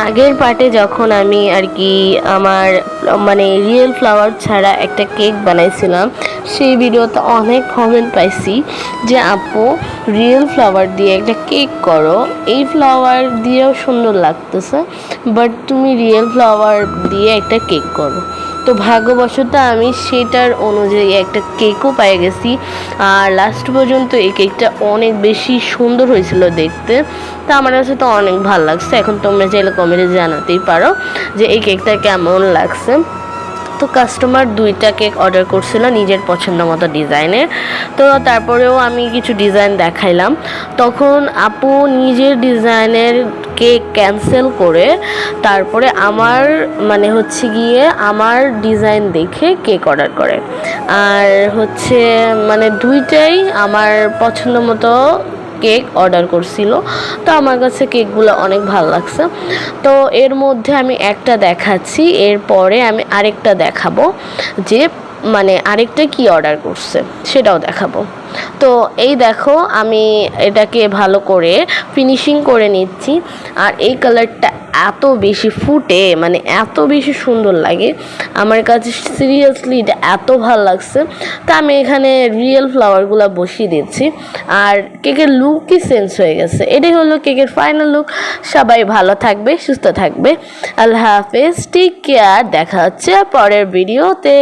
আগের পার্টে যখন আমি আর কি আমার মানে রিয়েল ফ্লাওয়ার ছাড়া একটা কেক বানাইছিলাম, সেই ভিডিওতে অনেক কমেন্ট পাইছি যে আপু রিয়েল ফ্লাওয়ার দিয়ে একটা কেক করো, এই ফ্লাওয়ার দিয়েও সুন্দর লাগতেছে, বাট তুমি রিয়েল ফ্লাওয়ার দিয়ে একটা কেক করো। তো ভাগ্যবশত আমি সেটার অনুযায়ী একটা কেকও পেয়ে গেছি। আর লাস্ট পর্যন্ত এই কেকটা অনেক বেশি সুন্দর হয়েছিল দেখতে। তা আমার কাছে তো অনেক ভালো লাগছে। এখন তোমরা চাইলে কমেন্টে জানাতেই পারো যে এই কেকটা কেমন লাগছে। তো কাস্টমার 2টা কেক অর্ডার করছিল নিজের পছন্দ মতো ডিজাইনের। তো তারপরেও আমি কিছু ডিজাইন দেখাইলাম। তখন আপু নিজের ডিজাইনের কেক ক্যান্সেল করে তারপরে আমার মানে হচ্ছে গিয়ে আমার ডিজাইন দেখে কেক অর্ডার করে। আর হচ্ছে মানে 2টাই আমার পছন্দ মতো কেক অর্ডার করছিল। তো আমার কাছে কেকগুলো অনেক ভালো লাগছে। তো এর মধ্যে আমি একটা দেখাচ্ছি, এরপরে আমি আরেকটা দেখাবো যে মানে আরেকটা কি অর্ডার করছে সেটাও দেখাবো। তো এই দেখো আমি এটাকে ভালো করে ফিনিশিং করে নিচ্ছি। আর এই কালারটা এত বেশি ফুটে, মানে এত বেশি সুন্দর লাগে আমার কাছে, সিরিয়াসলি এটা এত ভালো লাগছে। তা আমি এখানে রিয়েল ফ্লাওয়ারগুলো বসিয়ে দিচ্ছি। আর কেকের লুকই চেঞ্জ হয়ে গেছে। এটাই হলো কেকের ফাইনাল লুক। সবাই ভালো থাকবে, সুস্থ থাকবে। আল্লাহ হাফেজ, টেক কেয়ার। দেখা হচ্ছে পরের ভিডিওতে।